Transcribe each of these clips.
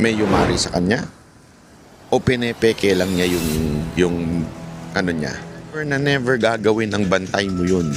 may yumari sa kanya? O pinepeke lang niya yung ano niya? Never gagawin ng bantay mo yun.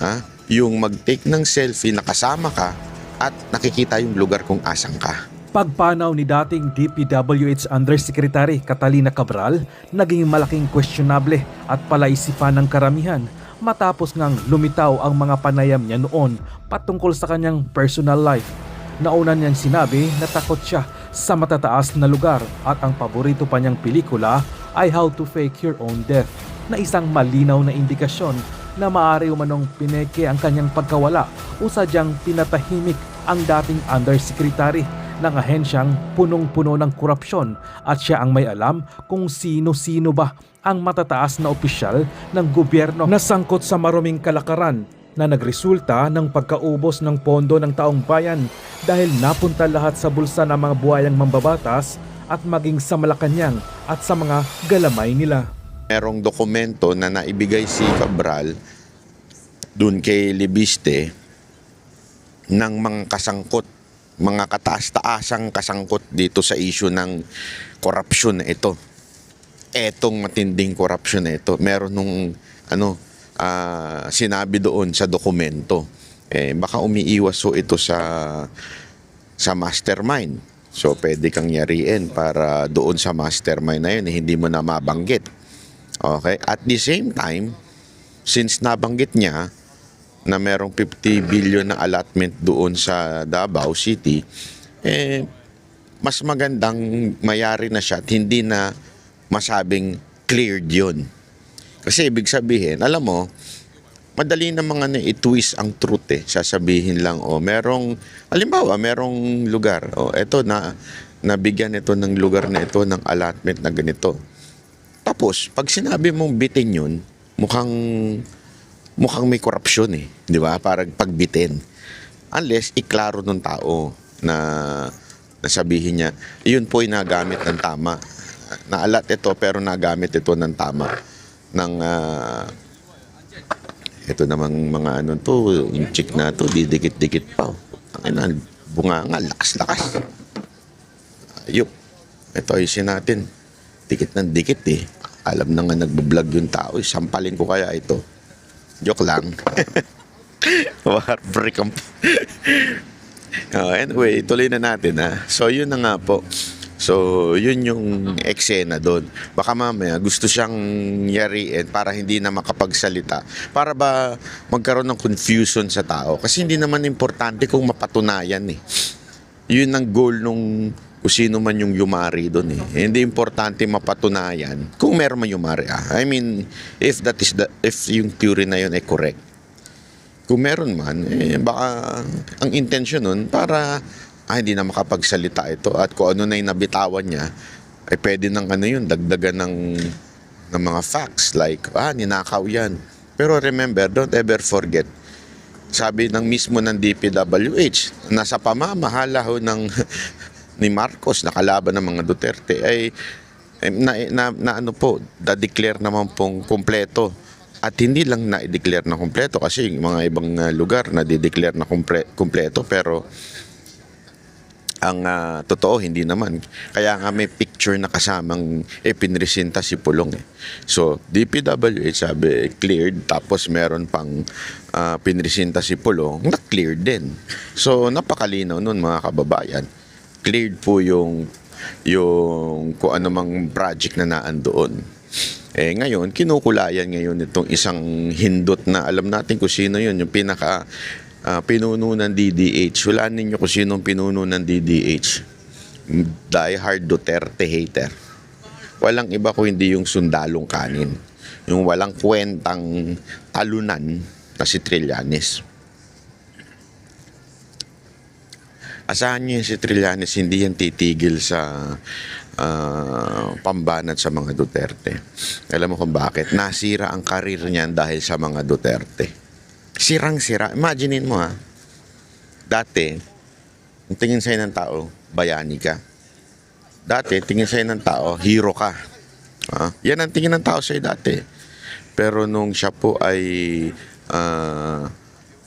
Ha? Yung mag-take ng selfie na kasama ka at nakikita yung lugar kung asan ka. Pagpanaw ni dating DPWH Undersecretary Catalina Cabral naging malaking questionable at palaisipan ng karamihan matapos ngang lumitaw ang mga panayam niya noon patungkol sa kanyang personal life. Nauna niyang sinabi na takot siya sa matataas na lugar at ang paborito pa niyang pelikula ay How to Fake Your Own Death, na isang malinaw na indikasyon na maaari umanong pineke ang kanyang pagkawala o sadyang pinatahimik ang dating undersecretary ng ahensyang punong-puno ng korupsyon at siya ang may alam kung sino-sino ba ang matataas na opisyal ng gobyerno na sangkot sa maruming kalakaran na nagresulta ng pagkaubos ng pondo ng taong bayan dahil napunta lahat sa bulsa ng mga buhayang mambabatas at maging sa Malacanang at sa mga galamay nila. Merong dokumento na naibigay si Cabral dun kay Libiste ng mga kasangkot, mga kataas-taasang kasangkot dito sa issue ng korupsyon na ito. Etong matinding korupsyon na ito. Meron nung sinabi doon sa dokumento. Baka umiiwas so ito sa mastermind. So pwede kang yariin para doon sa mastermind na yun, hindi mo na mabanggit. Okay? At the same time, since nabanggit niya na merong 50 billion na allotment doon sa Davao City, mas magandang mayari na siya at hindi na masabing cleared yun. Kasi ibig sabihin, alam mo, madali na mga i-twist ang truth eh. Sasabihin lang, halimbawa, merong lugar, eto nabigyan ito ng lugar na ito ng allotment na ganito. Tapos, pag sinabi mong bitin yun, mukhang may korupsyon eh. Di ba? Parang pagbitin. Unless, iklaro ng tao na sabihin niya, yun po ay nagamit ng tama. Naalat ito pero nagamit ito ng tama. Ito namang mga yung chick na to, didikit-dikit pa. Bunga nga, lakas-lakas. Ayup. Ito ayusin natin. Dikit ng dikit eh. Alam na nga nagbablog yung tao. Sampalin ko kaya ito. Joke lang. Heartbreak ang... Anyway, tuloy na natin ha. So yun na nga po. So yun yung eksena doon. Baka mamaya gusto siyang yariin para hindi na makapagsalita. Para ba magkaroon ng confusion sa tao. Kasi hindi naman importante kung mapatunayan eh. Yun ang goal nung kung sino man yung yumari doon eh. Hindi importante mapatunayan kung meron man yumari. I mean, if yung theory na yun ay correct. Kung meron man, baka ang intention nun para hindi na makapagsalita ito at kung ano na yung nabitawan niya, ay pwede ng dagdagan ng mga facts like, ninakaw yan. Pero remember, don't ever forget, sabi ng mismo ng DPWH, nasa pamamahala ho ni Marcos na kalaban ng mga Duterte ay da-declare naman pong kumpleto. At hindi lang na-declare na kumpleto kasi yung mga ibang lugar na di-declare na kumpleto pero ang totoo hindi naman. Kaya nga may picture na kasamang pinresenta si Pulong eh. So DPWH sabi cleared tapos meron pang pinresenta si Pulong na cleared din. So napakalinaw nun mga kababayan. Cleared po yung kung ano mang project na naandoon. Ngayon, kinukulayan ngayon itong isang hindot na alam natin kung sino yun, yung pinaka pinuno ng DDH. Hulaan ninyo kung sino ang pinuno ng DDH. Die hard Duterte hater. Walang iba kung hindi yung sundalong kanin. Yung walang kwentang talunan na si Trillanes. Asahan niyo si Trillanes, hindi yan titigil sa pambanat sa mga Duterte. Alam mo kung bakit? Nasira ang karir niyan dahil sa mga Duterte. Sirang-sira. Imaginein mo dati, ang tingin sa'yo ng tao, bayani ka. Dati, tingin sa'yo ng tao, hero ka. Yan ang tingin ng tao sa'yo dati. Pero nung siya po ay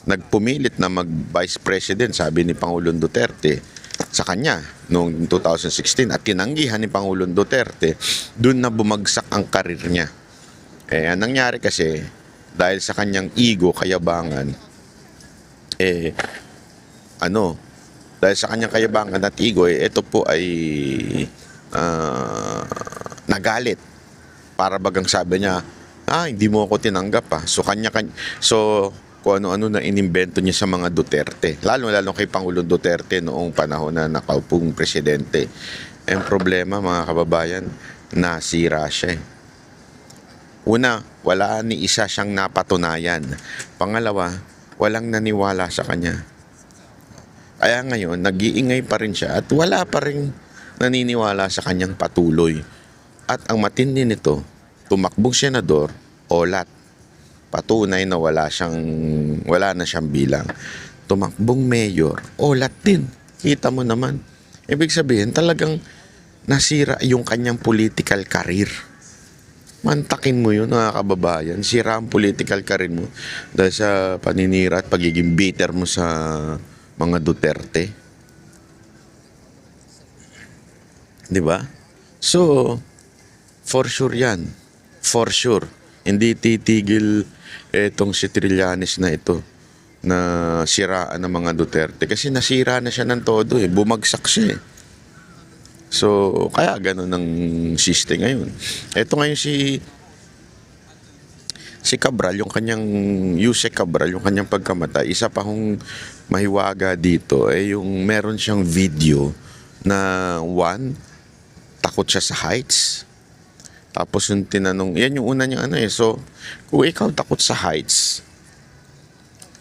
nagpumilit na mag-vice president, sabi ni Pangulong Duterte, sa kanya noong 2016 at tinanggihan ni Pangulong Duterte, doon na bumagsak ang karir niya. Ang nangyari kasi, dahil sa kanyang ego, kayabangan, dahil sa kanyang kayabangan at ego, ito po ay nagalit. Para bagang sabi niya, hindi mo ako tinanggap. So kung ano-ano na inimbento niya sa mga Duterte. Lalo kay Pangulong Duterte noong panahon na nakaupong presidente. Ang problema, mga kababayan, nasira siya. Una, wala ni isa siyang napatunayan. Pangalawa, walang naniwala sa kanya. Kaya ngayon, nag-iingay pa rin siya at wala pa rin naniniwala sa kanyang patuloy. At ang matindi nito, tumakbong senador, olat. Patunay na wala na siyang bilang. Tumakbong mayor, olat din. Kita mo naman. Ibig sabihin, talagang nasira yung kanyang political career. Mantakin mo yun, mga kababayan. Sira ang political career mo dahil sa paninira at pagiging bitter mo sa mga Duterte. Di ba? So, for sure yan. For sure. Hindi titigil etong si Trillanes na ito na siraan ng mga Duterte. Kasi nasira na siya ng todo eh. Bumagsak siya eh. So, kaya ganun ang system ngayon. Ito ngayon si Cabral, Yusek Cabral, yung kanyang pagkamatay, isa pa hong mahiwaga dito, yung meron siyang video na takot siya sa heights. Tapos yung tinanong, yan yung una niyang so, kung ikaw takot sa heights,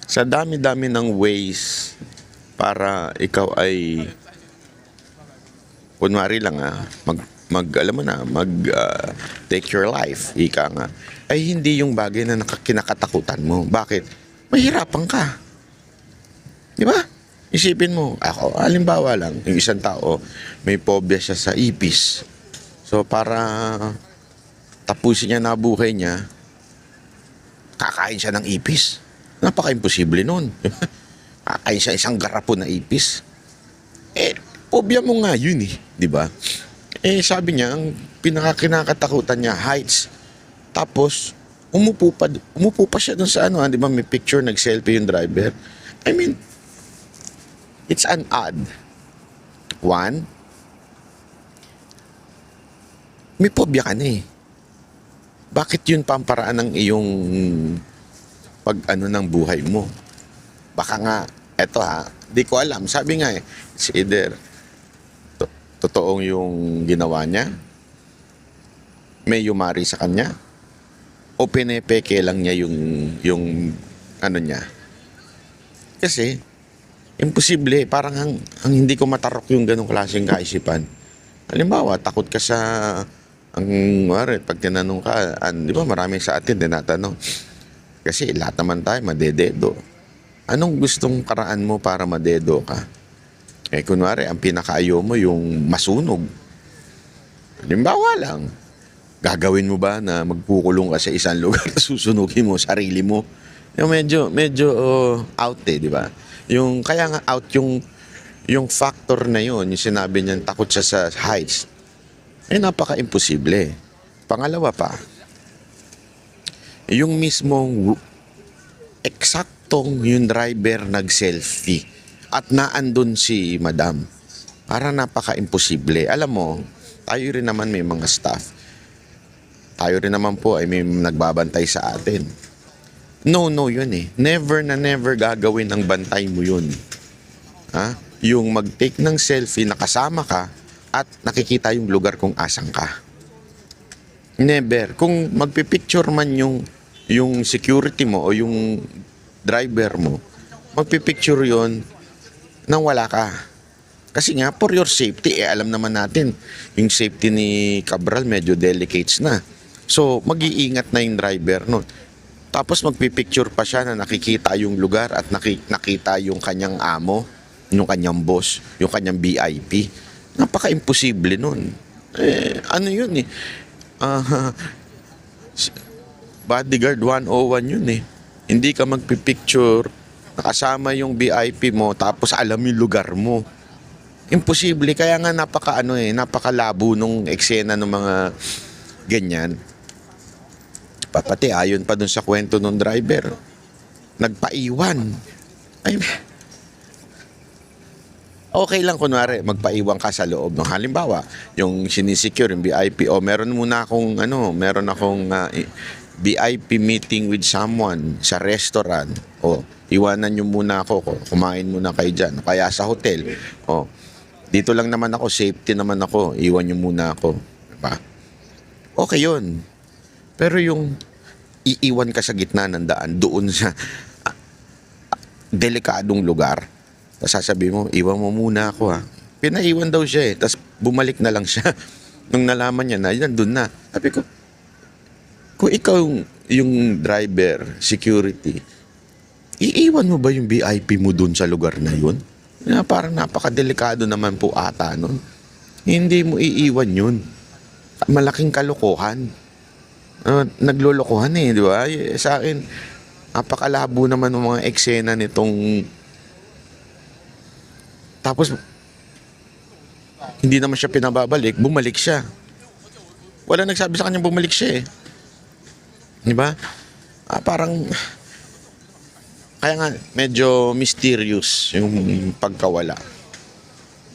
sa dami-dami ng ways para ikaw ay kunwari lang take your life, ika nga, ay hindi yung bagay na kinakatakutan mo. Bakit? Mahirapan ka. Di ba? Isipin mo, ako, halimbawa lang, yung isang tao, may phobia siya sa ipis. So, para tapusin niya na buhay niya, kakain siya ng ipis. Napaka-imposible nun. Kakain siya isang garapon na ipis. Phobia mo nga yun eh, di ba? Sabi niya, ang pinakakinakatakutan niya, heights. Tapos, umupo pa siya dun sa di ba, may picture, nag-selfie yung driver. I mean, it's an odd. One, may phobia ka na eh. Bakit yun pamparaan ng iyong ng buhay mo? Baka nga, eto di ko alam. Sabi nga it's either totoong yung ginawa niya, may yumari sa kanya, o pinepeke lang niya yung niya. Kasi, imposible, parang ang hindi ko matarok yung ganong klaseng kaisipan. Halimbawa, takot ka sa, pag tinanong ka, di ba maraming sa atin tinatanong, kasi lahat naman tayo madededo. Anong gustong paraan mo para madedo ka? Kunwari, ang pinakaayaw mo yung masunog. Halimbawa lang, gagawin mo ba na magpukulong ka sa isang lugar, susunugin mo sarili mo? Yung medyo out di ba? Yung kaya nga out yung factor na yun, yung sinabi niyan takot siya sa heights. Napaka-imposible. Pangalawa pa, yung mismong eksaktong yung driver nag-selfie at naandun si madam. Para napaka-imposible. Alam mo, tayo rin naman may mga staff. Tayo rin naman po ay may nagbabantay sa atin. No yun eh. Never na never gagawin ang bantay mo yun. Yung mag-take ng selfie na kasama ka at nakikita yung lugar kung asan ka. Never. Kung magpipicture man yung security mo o yung driver mo, magpipicture yon nang wala ka. Kasi nga, for your safety, alam naman natin, yung safety ni Cabral medyo delicates na. So, mag-iingat na yung driver nun. Tapos magpipicture pa siya na nakikita yung lugar at nakita yung kanyang amo, yung kanyang boss, yung kanyang VIP. Napaka-imposible nun. Ano yun eh? Bodyguard 101 yun eh. Hindi ka magpipicture, nakasama yung VIP mo, tapos alam yung lugar mo. Imposible. Kaya nga napakalabo nung eksena ng mga ganyan. Pati ayon pa dun sa kwento ng driver, nagpaiwan. Ay, okay lang kunwari magpaiwan ka sa loob ng halimbawa yung sinisecure yung VIP o meron akong VIP meeting with someone sa restaurant o iwanan nyo muna ako, kumain muna kayo dyan kaya sa hotel o dito lang naman ako, safety naman ako, iwan nyo muna ako, diba? Okay yun, pero yung iiwan ka sa gitna ng daan doon sa delikadong lugar. Tapos sasabihin mo, iwan mo muna ako ha. Pinaiwan daw siya Tapos bumalik na lang siya. Nung nalaman niya na, nandun na. Sabi ko, kung ikaw yung driver, security, iiwan mo ba yung VIP mo dun sa lugar na yun? Parang napakadelikado naman po ata nun. Hindi mo iiwan yun. Malaking kalokohan. Naglolokohan di ba? Sa akin, napakalabo naman ng mga eksena nitong tapos hindi naman siya pinababalik, bumalik siya. Wala nagsabi sa kanya bumalik siya Di ba? Parang kaya nga medyo mysterious yung pagkawala.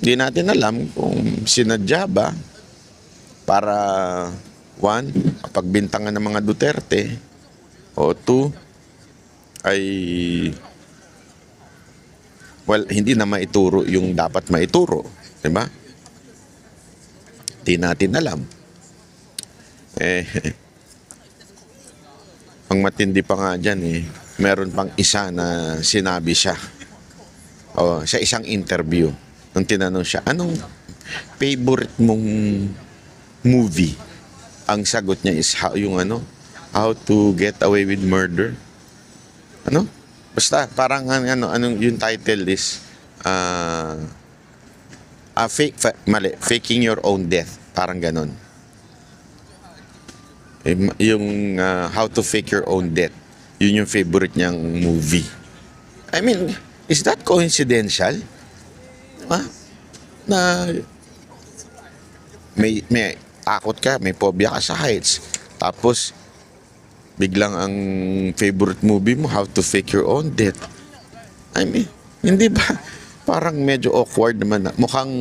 Hindi natin alam kung sinadya ba para one, pagbintangan ng mga Duterte o two, ay hindi na maituro yung dapat maituro, di ba? Di natin alam. Ang matindi pa nga dyan meron pang isa na sinabi siya sa isang interview nung tinanong siya, anong favorite mong movie? Ang sagot niya is How to Get Away with Murder. Basta parang anong yung title is Faking Your Own Death, parang ganon. Yung How to Fake Your Own Death, yun yung favorite niyang movie. I mean, is that coincidental? Diba? Na may takot ka, may phobia ka sa heights, tapos biglang ang favorite movie mo, How to Fake Your Own Death. I mean, hindi ba? Parang medyo awkward naman. Mukhang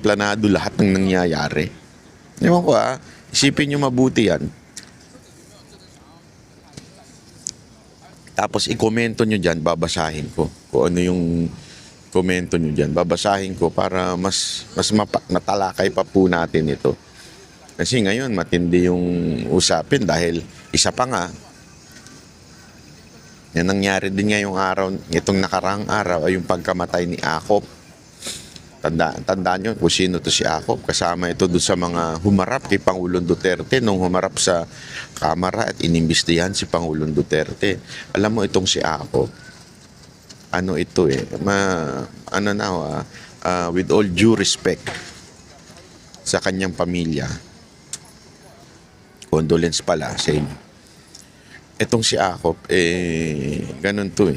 planado lahat ng nangyayari. Ewan ko isipin nyo mabuti yan. Tapos i-komento nyo dyan, babasahin ko. Kung ano yung komento nyo dyan, babasahin ko para mas matalakay pa po natin ito. Kasi ngayon, matindi yung usapin dahil isa pa nga, yan nangyari din ngayong araw, itong nakarang araw ay yung pagkamatay ni Akop. Tandaan nyo kung sino to si Akop. Kasama ito doon sa mga humarap kay Pangulong Duterte nung humarap sa kamera at inimbestihan si Pangulong Duterte. Alam mo itong si Akop, with all due respect sa kanyang pamilya, condolence pala sa inyo. Itong si Akop, ganun to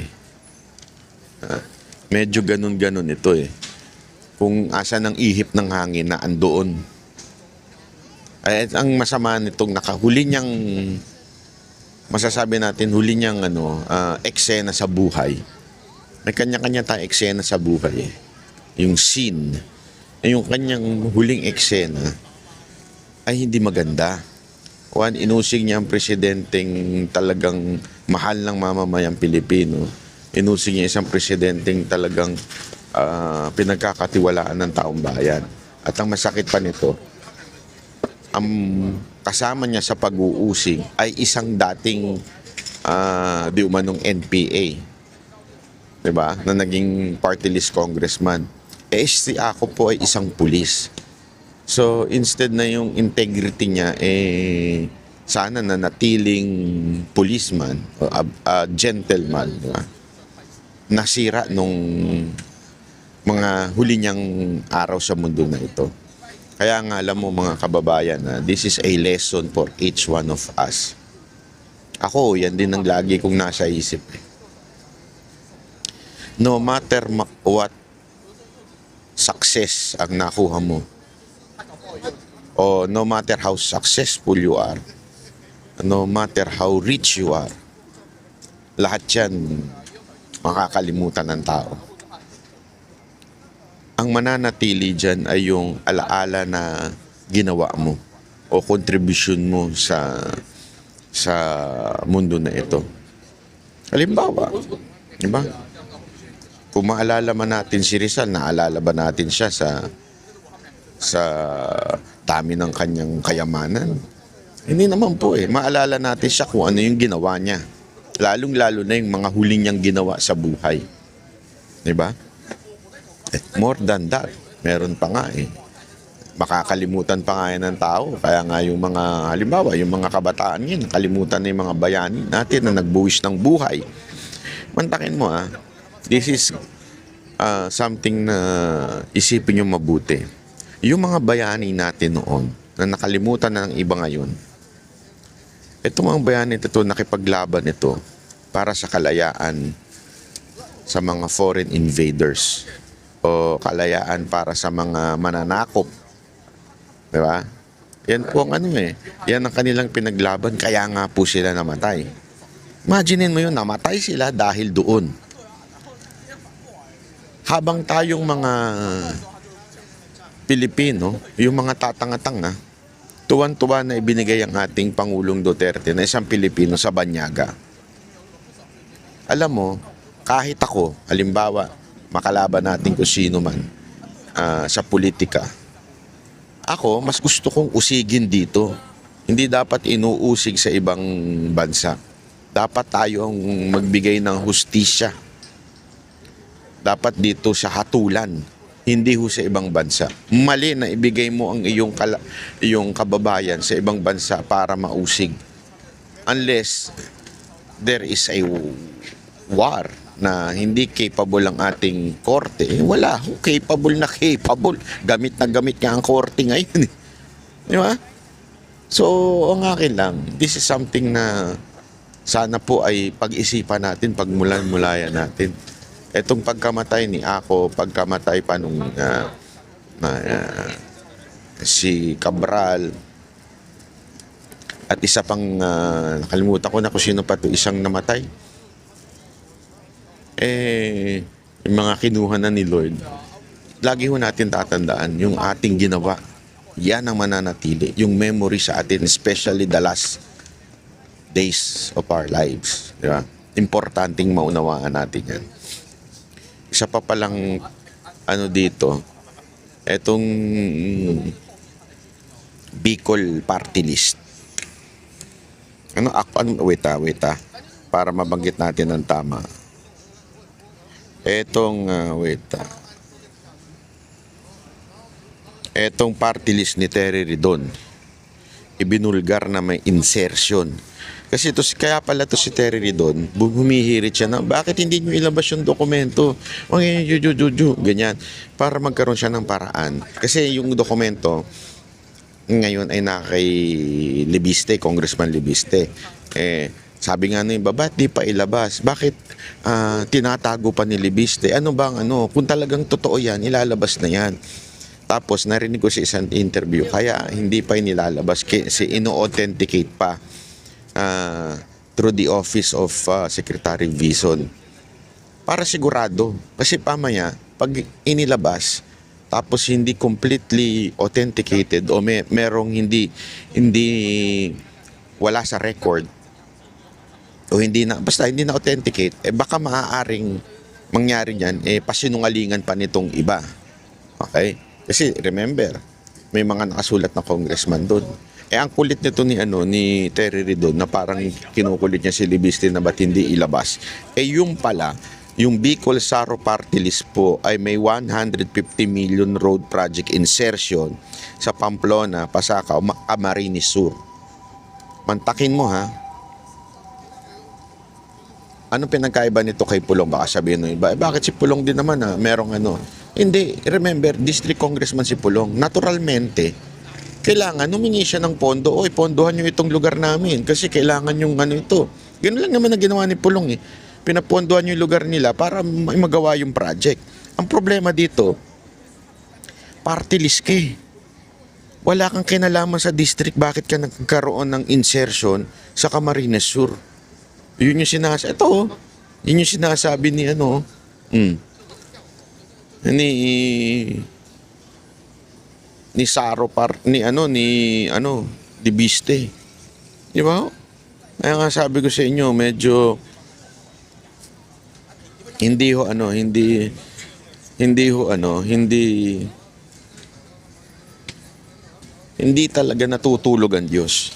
medyo ganun ito Kung asa ng ihip ng hangin na andoon. Ang masama nitong nakahuli niyang, masasabi natin, huli niyang eksena sa buhay. May kanya-kanya tayong eksena sa buhay. Yung scene, yung kanyang huling eksena ay hindi maganda. Inusig niya ang presidenteng talagang mahal ng mamamayang Pilipino. Inusig niya isang presidenteng talagang pinagkakatiwalaan ng taong bayan. At ang masakit pa nito, ang kasama niya sa pag-uusig ay isang dating di umanong NPA. Diba? Na naging party list congressman. Si Ako po ay isang pulis. So, instead na yung integrity niya, sana na natiling policeman, o gentleman, diba? Nasira nung mga huli niyang araw sa mundo na ito. Kaya nga, alam mo mga kababayan, this is a lesson for each one of us. Ako, yan din ang lagi kong nasa isip. No matter what success ang nakuha mo, o no matter how successful you are, no matter how rich you are, lahat yan makakalimutan ng tao. Ang mananatili dyan ay yung alaala na ginawa mo o contribution mo sa mundo na ito. Halimbawa, di ba? Kung maalala man natin si Rizal, naalala ba natin siya sa dami ng kanyang kayamanan? Hindi naman po eh. Maalala natin siya kung ano yung ginawa niya. Lalong-lalo na yung mga huli niyang ginawa sa buhay. Di ba? More than that, meron pa nga eh. Makakalimutan pa nga yan ng tao. Kaya nga yung mga, halimbawa, yung mga kabataan yun, kalimutan na yung mga bayani natin na nagbuwis ng buhay. Mantakin mo this is something na isipin nyo mabuti. Yung mga bayani natin noon na nakalimutan na ng iba ngayon, itong mga bayani ito, nakipaglaban ito para sa kalayaan sa mga foreign invaders o kalayaan para sa mga mananakop. Diba? Yan po ang yan ang kanilang pinaglaban, kaya nga po sila namatay. Imaginin mo yun, namatay sila dahil doon. Habang tayong mga Pilipino, yung mga tatanga-tanga, tuwan-tuwa na ibinigay ang ating Pangulong Duterte na isang Pilipino sa banyaga. Alam mo, kahit ako, halimbawa, makalaban natin kung sino man sa politika, ako, mas gusto kong usigin dito. Hindi dapat inuusig sa ibang bansa. Dapat tayo ang magbigay ng hustisya. Dapat dito sa hatulan, hindi ho sa ibang bansa. Mali na ibigay mo ang iyong kababayan sa ibang bansa para mausig. Unless there is a war na hindi capable ang ating korte, wala ho, capable. Gamit na gamit nga ang korte ngayon. Di ba? So, ang akin lang, this is something na sana po ay pag-isipan natin, pagmulan-mulayan natin. Etong pagkamatay ni Ako, pagkamatay pa nung si Cabral, at isa pang nakalimutan ko na kung sino pa to, isang namatay. Yung mga kinuha na ni Lord, lagi ho natin tatandaan yung ating ginawa. Yan ang mananatili, yung memory sa atin, especially the last days of our lives. Di ba? Importanteng maunawaan natin yan. Isa pa palang dito, etong Bicol Party List. Wait para mabanggit natin ng tama. Etong party list ni Terry Ridon, ibinulgar na may insertion. Kasi kaya pala to si Terry Ridon, humihirit siya na, bakit hindi nyo ilabas yung dokumento? Ganyan. Para magkaroon siya ng paraan. Kasi yung dokumento, ngayon ay kay Libiste, Congressman Libiste. Sabi nga nung iba, ba't di pa ilabas? Bakit tinatago pa ni Libiste? Kung talagang totoo yan, ilalabas na yan. Tapos narinig ko sa isang interview, kaya hindi pa inilalabas kasi ino-authenticate pa through the office of Secretary Vison. Para sigurado, kasi pamaya, pag inilabas, tapos hindi completely authenticated o merong hindi wala sa record o basta hindi na authenticate, baka maaaring mangyari niyan, pasinungalingan pa nitong iba. Okay? Kasi remember, may mga nakasulat na congressman doon. Ang kulit nito ni Terry Ridon na parang kinukulit niya si Libiste na ba't hindi ilabas. Yung pala, yung Bicol Saro Party List po ay may 150 million road project insertion sa Pamplona, Pasacao, Camarines Sur. Mantakin mo Ano pinagkaiba nito kay Pulong? Baka sabihin nyo iba, bakit si Pulong din naman merong Hindi, remember, district congressman si Pulong. Naturalmente, kailangan humingi siya ng pondo. Pondohan nyo itong lugar namin kasi kailangan yung ito. Ganoon lang naman ang ginawa ni Pulong Pinapondohan yung lugar nila para magawa yung project. Ang problema dito, party list ka eh. Wala kang kinalaman sa district, bakit ka nagkaroon ng insertion sa Camarines Sur? Yun yung sinasabi. Ito, yun yung sinasabi ni ni Saro ni Biste. Di ba? Kaya nga sabi ko sa inyo, medyo hindi talaga natutulog ang Diyos.